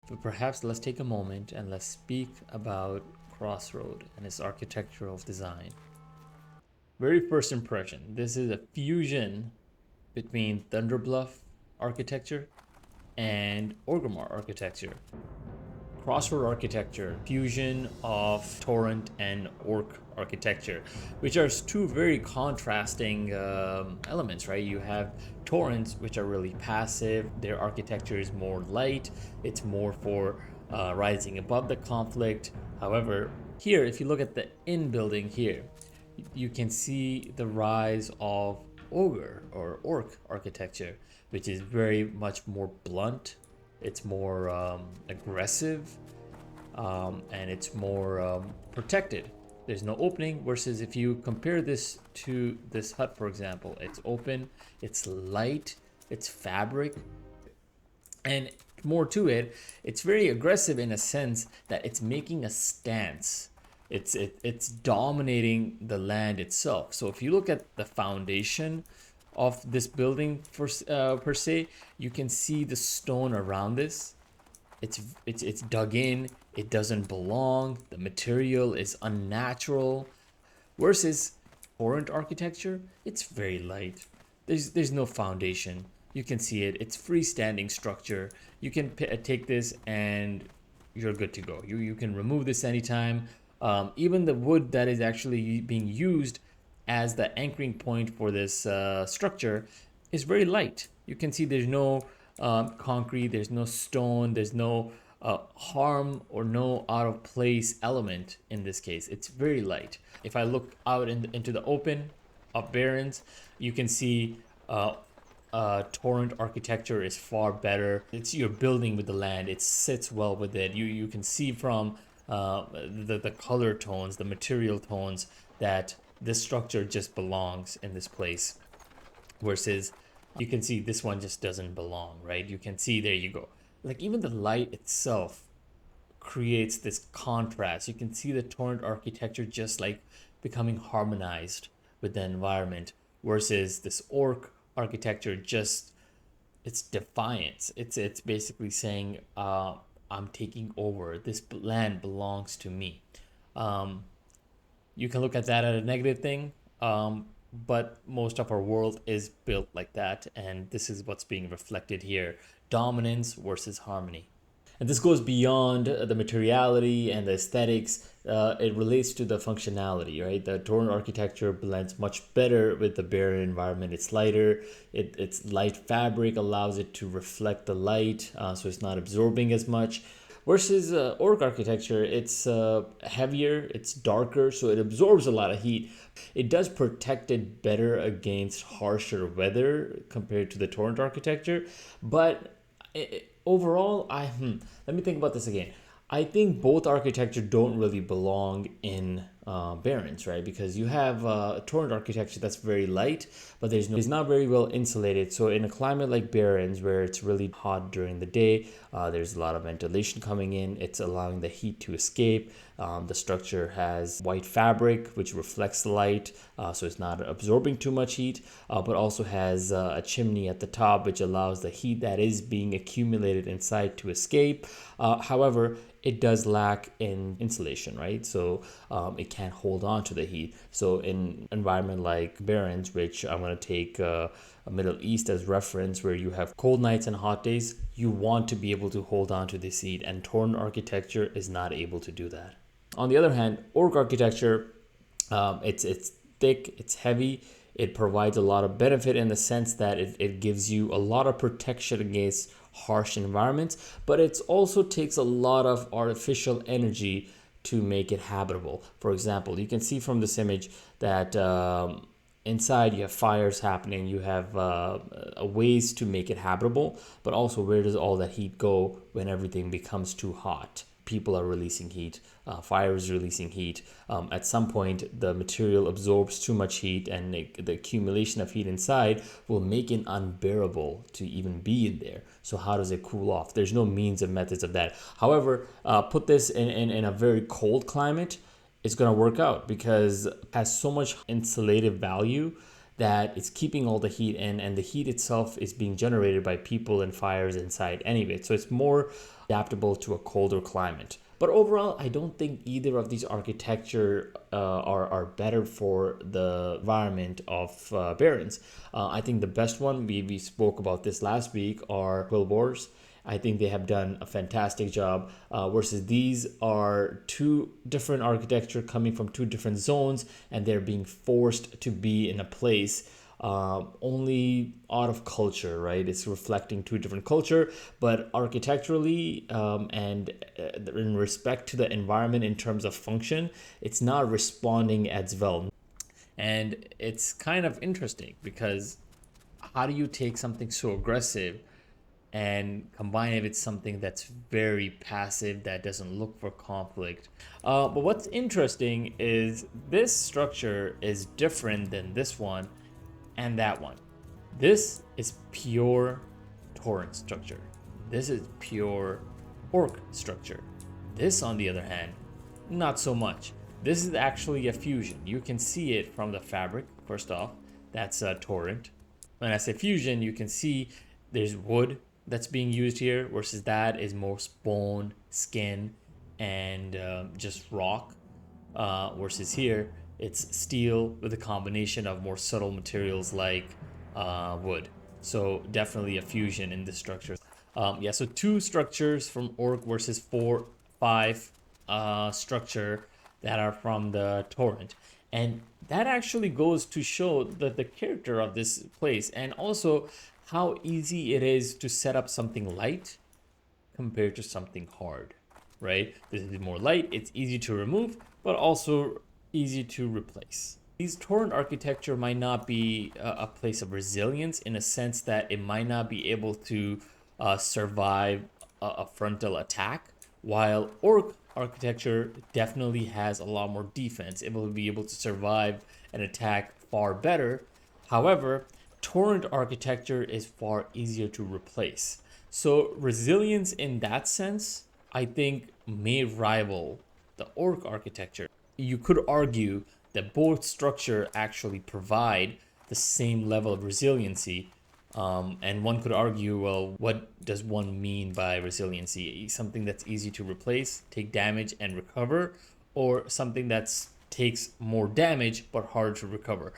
But perhaps let's take a moment and let's speak about Crossroad and its architectural design. Very first impression, this is a fusion between Thunderbluff architecture and Orgrimmar architecture. Crossroad architecture, fusion of Tauren and Orc architecture, which are two very contrasting elements, right? You have Taurens, which are really passive. Their architecture is more light. It's more for rising above the conflict. However, here, if you look at the in building here, you can see the rise of Ogre or Orc architecture, which is very much more blunt. It's more aggressive, and it's more protected. There's no opening, versus if you compare this to this hut, for example, it's open, it's light, it's fabric, and more to it, it's very aggressive in a sense that it's making a stance. It's dominating the land itself. So if you look at the foundation of this building per se, you can see the stone around this. It's dug in. It doesn't belong. The material is unnatural. Versus Torrent architecture, it's very light. There's no foundation. You can see it. It's freestanding structure. You can take this and you're good to go. You can remove this anytime. Even the wood that is actually being used as the anchoring point for this structure is very light. You can see there's no concrete, there's no stone, there's no harm or no out of place element in this case. It's very light. If I look out into the open of Barrens, you can see Torrent architecture is far better. It's you're building with the land. It sits well with it. You can see from the color tones, the material tones, that this structure just belongs in this place. Versus you can see this one just doesn't belong, right? You can see, there you go. Like even the light itself creates this contrast. You can see the Torrent architecture just like becoming harmonized with the environment, versus this Orc architecture just, it's defiance. It's basically saying I'm taking over. This land belongs to me. You can look at that as a negative thing, but most of our world is built like that, and this is what's being reflected here: dominance versus harmony. And this goes beyond the materiality and the aesthetics. It relates to the functionality, right? The Tauren architecture blends much better with the Barren environment. It's lighter. Its light fabric allows it to reflect the light, so it's not absorbing as much. Versus Orc architecture, it's heavier, it's darker, so it absorbs a lot of heat. It does protect it better against harsher weather compared to the Torrent architecture, but overall, let me think about this again. I think both architecture don't really belong in Barrens, right? Because you have Torrent architecture that's very light, but it's not very well insulated. So in a climate like Barrens, where it's really hot during the day, there's a lot of ventilation coming in. It's allowing the heat to escape. The structure has white fabric, which reflects the light, so it's not absorbing too much heat, but also has a chimney at the top, which allows the heat that is being accumulated inside to escape. However, it does lack in insulation, right? So it can't hold on to the heat. So in environment like Barrens, which I'm going to take Middle East as reference, where you have cold nights and hot days, you want to be able to hold on to this heat, and Torrent architecture is not able to do that. On the other hand, Orc architecture, it's thick, it's heavy. It provides a lot of benefit in the sense that it gives you a lot of protection against harsh environments, but it also takes a lot of artificial energy to make it habitable. For example, you can see from this image that inside you have fires happening, you have ways to make it habitable, but also where does all that heat go when everything becomes too hot? People are releasing heat, fire is releasing heat. At some point, the material absorbs too much heat, and the accumulation of heat inside will make it unbearable to even be in there. So how does it cool off? There's no means of methods of that. However, put this in a very cold climate, it's going to work out because it has so much insulative value that it's keeping all the heat in, and the heat itself is being generated by people and fires inside anyway. So it's more adaptable to a colder climate. But overall, I don't think either of these architecture are better for the environment of Barrens. I think the best one, we spoke about this last week, are Wars. I think they have done a fantastic job, versus these are two different architecture coming from two different zones, and they're being forced to be in a place only out of culture, right? It's reflecting two different culture, but architecturally and in respect to the environment in terms of function, it's not responding as well. And it's kind of interesting because how do you take something so aggressive and combine it with something that's very passive, that doesn't look for conflict? But what's interesting is this structure is different than this one and that one. This is pure Tauren structure. This is pure Orc structure. This, on the other hand, not so much. This is actually a fusion. You can see it from the fabric. First off, that's a torrent. When I say fusion, you can see there's wood that's being used here, versus that is more bone, skin, and just rock. Versus here, it's steel with a combination of more subtle materials like wood. So definitely a fusion in this structure. Yeah, so 2 structures from Orc versus 5 structure that are from the torrent. And that actually goes to show that the character of this place, and also how easy it is to set up something light compared to something hard, right? This is more light, it's easy to remove, but also easy to replace. These torrent architecture might not be a place of resilience, in a sense that it might not be able to survive a frontal attack, while Orc architecture definitely has a lot more defense. It will be able to survive an attack far better. However, torrent architecture is far easier to replace. So resilience in that sense, I think, may rival the Orc architecture. You could argue that both structure actually provide the same level of resiliency. And one could argue, well, what does one mean by resiliency? Something that's easy to replace, take damage, and recover, or something that takes more damage but harder to recover?